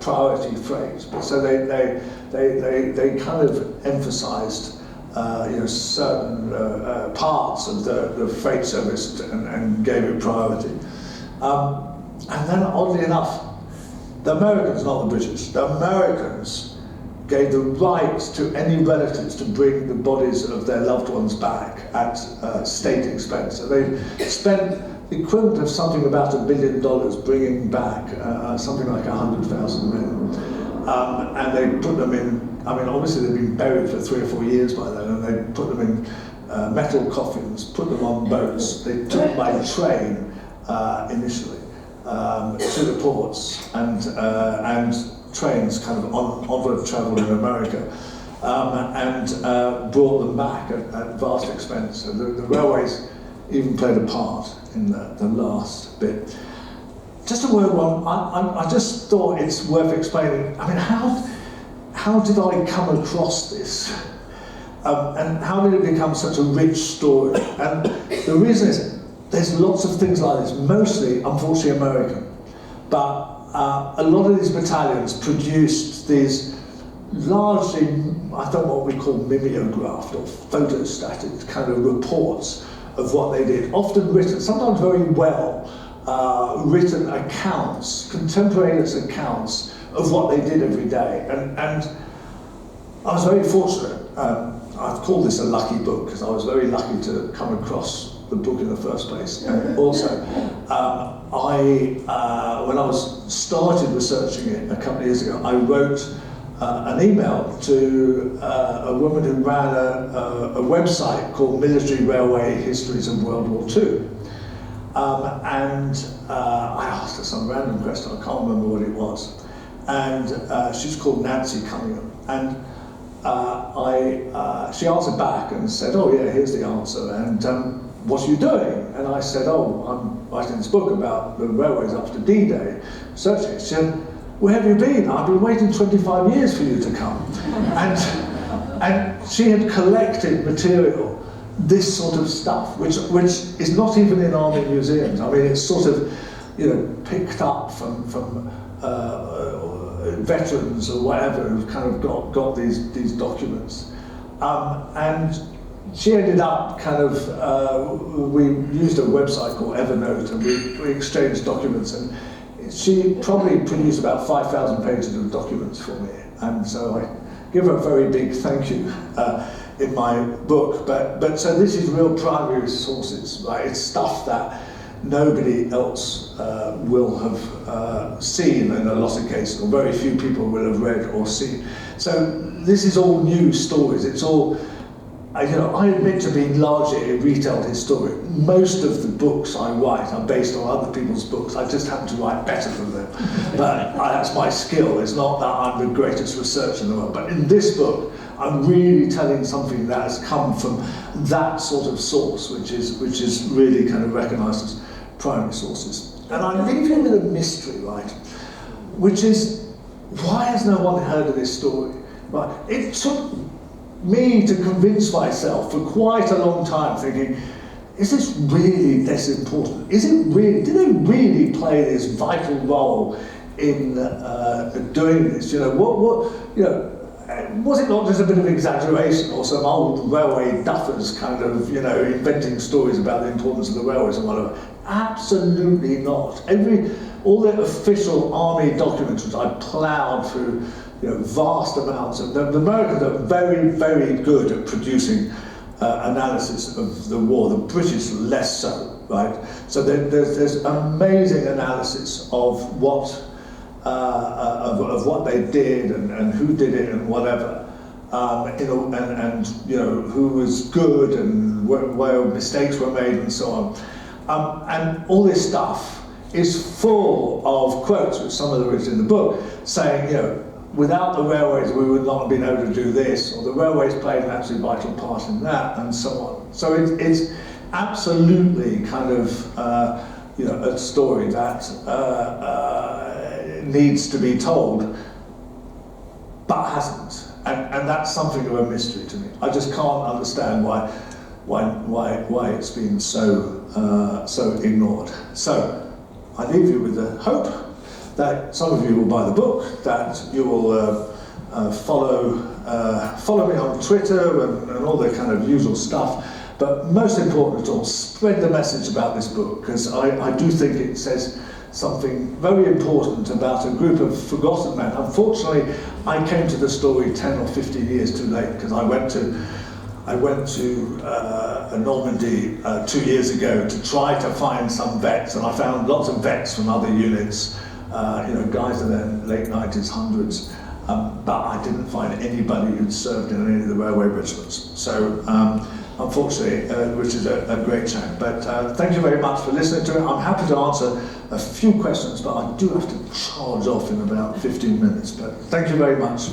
priority phrase, but so they kind of emphasised certain parts of the freight service and gave it priority. And then, oddly enough, the Americans, not the British, the Americans gave the right to any relatives to bring the bodies of their loved ones back at state expense. So they spent the equivalent of something about $1 billion bringing back something like 100,000 men. And they put them in, I mean, obviously they've been buried for 3 or 4 years by then, and they put them in metal coffins, put them on boats. They took by train initially to the ports, and trains kind of onward travel in America, and brought them back at vast expense. So the railways even played a part in the last bit. Just a word one, I just thought it's worth explaining. I mean, how did I come across this? And how did it become such a rich story? And the reason is, there's lots of things like this, mostly, unfortunately, American. But a lot of these battalions produced these largely, I thought what we call mimeographed or photostatic kind of reports of what they did, often written, sometimes very well written accounts, contemporaneous accounts of what they did every day. And I was very fortunate. I've called this a lucky book because I was very lucky to come across the book in the first place. And also, when I was started researching it a couple of years ago, I wrote an email to a woman who ran a website called Military Railway Histories of World War II. And I asked her some random question, I can't remember what it was. And she's called Nancy Cunningham. And she answered back and said, oh yeah, here's the answer. And what are you doing? And I said, oh, I'm writing this book about the railways after D-Day, researching it. She said, where have you been? I've been waiting 25 years for you to come. And she had collected material, this sort of stuff, which is not even in army museums. I mean, it's sort of, picked up from veterans or whatever who've kind of got these documents. And she ended up kind of, we used a website called Evernote, and we exchanged documents, and she probably produced about 5,000 pages of documents for me. And so I give her a very big thank you in my book. But so this is real primary sources, right? It's stuff that nobody else will have seen in a lot of cases, or very few people will have read or seen. So this is all new stories. It's all, I admit to being largely a retailed historian. Most of the books I write are based on other people's books. I just happen to write better than them. But that's my skill. It's not that I'm the greatest researcher in the world. But in this book, I'm really telling something that has come from that sort of source, which is really kind of recognised as primary sources. And I leave you with a mystery, right? Which is, why has no one heard of this story? Right? It took me to convince myself for quite a long time, thinking, is this really this important? Is it really, do they really play this vital role in doing this? Was it not just a bit of exaggeration, or some old railway duffers kind of, inventing stories about the importance of the railways and whatever? Absolutely not. All the official army documents, which I ploughed through, vast amounts of them. The Americans are very, very good at producing analysis of the war. The British less so, right? So there's amazing analysis of what they did and who did it and whatever, and who was good and where mistakes were made and so on, and all this stuff is full of quotes, which some of them is in the book, saying, without the railways we would not have been able to do this, or the railways played an absolutely vital part in that, and so on. So it's absolutely kind of a story that needs to be told, but hasn't, and that's something of a mystery to me. I just can't understand why it's been so ignored. So I leave you with the hope that some of you will buy the book, that you will follow me on Twitter and all the kind of usual stuff. But most important of all, spread the message about this book, because I do think it says something very important about a group of forgotten men. Unfortunately, I came to the story 10 or 15 years too late, because I went to Normandy 2 years ago to try to find some vets, and I found lots of vets from other units, guys in their late 90s, hundreds, but I didn't find anybody who'd served in any of the railway regiments. So, unfortunately, which is a great shame. But thank you very much for listening to it. I'm happy to answer a few questions, but I do have to charge off in about 15 minutes. But thank you very much.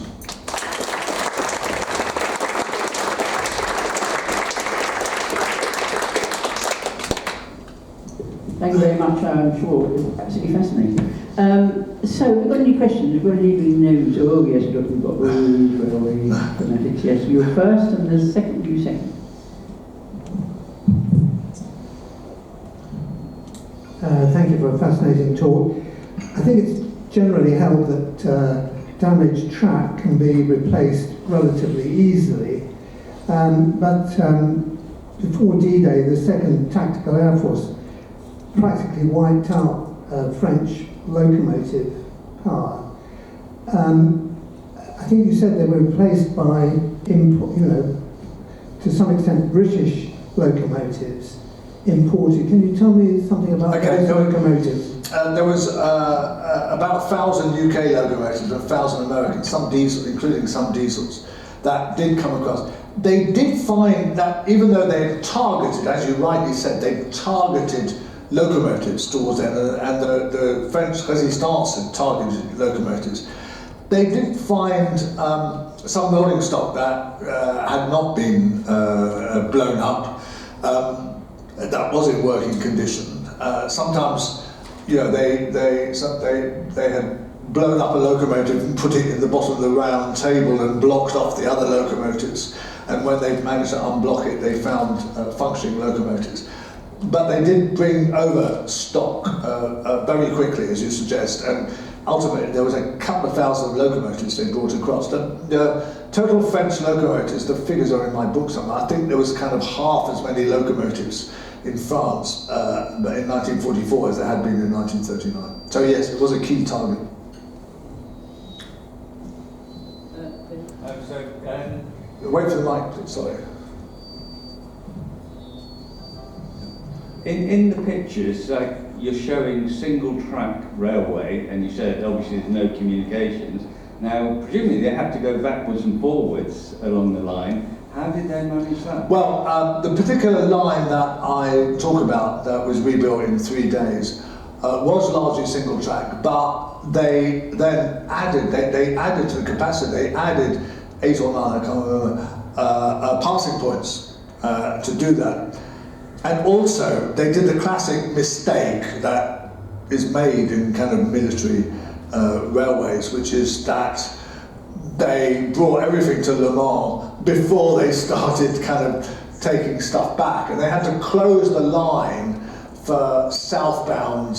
Thank you very much, I'm sure. It's absolutely fascinating. So, have you got any questions? Have you got any news? Oh, yes, we've got railway fanatics. Yes, you're first, and the second, you second. Thank you for a fascinating talk. I think it's generally held that damaged track can be replaced relatively easily. But before D-Day, the 2nd Tactical Air Force practically wiped out French locomotive power. I think you said they were replaced by, to some extent, British locomotives imported. Can you tell me something about those locomotives? There was about 1,000 UK locomotives and 1,000 American, some diesel, including some diesels, that did come across. They did find that even though they targeted, as you rightly said, they targeted locomotives towards them, and the French Resistance had targeted locomotives. They did find some rolling stock that had not been blown up, that was in working condition. Sometimes, they had blown up a locomotive and put it in the bottom of the round table and blocked off the other locomotives. And when they managed to unblock it, they found functioning locomotives. But they did bring over stock very quickly, as you suggest, and ultimately there was a couple of thousand locomotives they brought across. The total French locomotives, the figures are in my book somewhere, I think there was kind of half as many locomotives in France in 1944 as there had been in 1939. So yes, it was a key target. Wait for the mic, please, sorry. In the pictures, like you're showing single track railway, and you said obviously there's no communications. Now, presumably they have to go backwards and forwards along the line. How did they manage that? Well, the particular line that I talk about that was rebuilt in 3 days was largely single track, but they then added, they added to the capacity, they added 8 or 9, I can't remember, passing points to do that. And also, they did the classic mistake that is made in kind of military railways, which is that they brought everything to Le Mans before they started kind of taking stuff back. And they had to close the line for southbound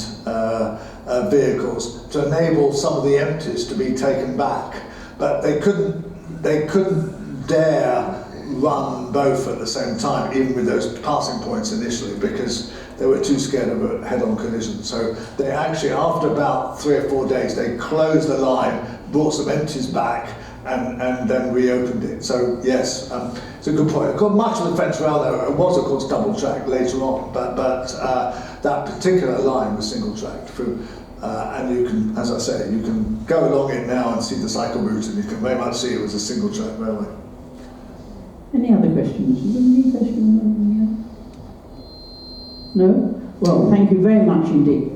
vehicles to enable some of the empties to be taken back. But they couldn't dare run both at the same time, even with those passing points initially, because they were too scared of a head-on collision. So they actually, after about 3 or 4 days, they closed the line, brought some empties back, and then reopened it. So yes, it's a good point. Of course, much of the French rail network was, of course, double track later on, but that particular line was single track through. And you can, as I say, you can go along it now and see the cycle route, and you can very much see it was a single track railway. Any other questions? Any questions? No? Well, thank you very much indeed.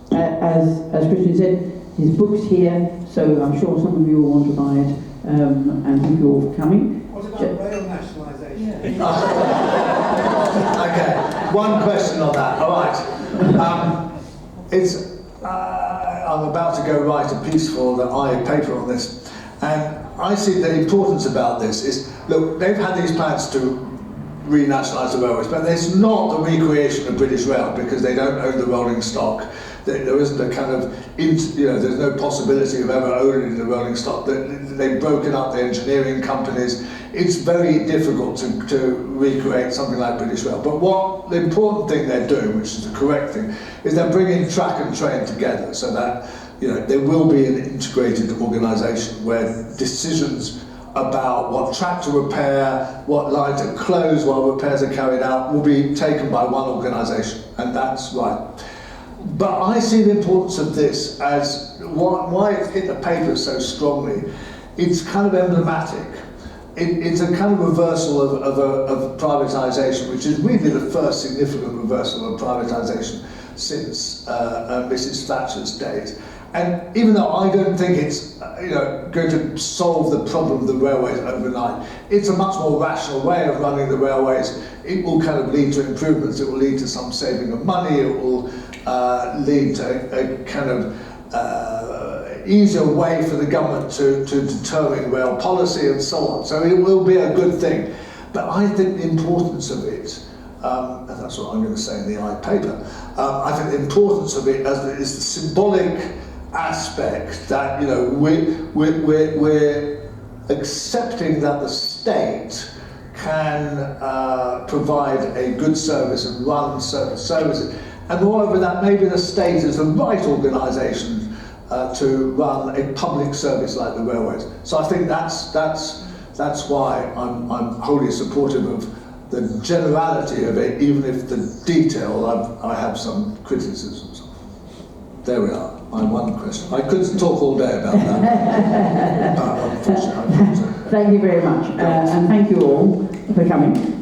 As Christian said, his book's here, so I'm sure some of you will want to buy it, and thank you all for coming. What about rail nationalisation? Yeah. Okay, one question on that. All right. I'm about to go write a piece for the iU paper on this, and I see the importance about this is, look, they've had these plans to renationalise the railways, but it's not the recreation of British Rail, because they don't own the rolling stock. There isn't a kind of, there's no possibility of ever owning the rolling stock. They've broken up the engineering companies. It's very difficult to recreate something like British Rail. But what the important thing they're doing, which is the correct thing, is they're bringing track and train together so that there will be an integrated organisation where decisions about what track to repair, what line to close while repairs are carried out will be taken by one organisation, and that's right. But I see the importance of this as why it's hit the paper so strongly. It's kind of emblematic. It's a kind of reversal of privatisation, which is really the first significant reversal of privatisation since Mrs. Thatcher's days. And even though I don't think it's going to solve the problem of the railways overnight, it's a much more rational way of running the railways. It will kind of lead to improvements. It will lead to some saving of money. It will lead to a kind of easier way for the government to determine rail policy and so on. So it will be a good thing. But I think the importance of it, and that's what I'm going to say in the iU paper, I think the importance of it is the symbolic aspect that we're accepting that the state can provide a good service and run certain services, and moreover that maybe the state is the right organisation to run a public service like the railways. So I think that's why I'm wholly supportive of the generality of it, even if the detail I have some criticisms. There we are. My one question. I could talk all day about that, but unfortunately I can't. Thank you very much, and thank you all for coming.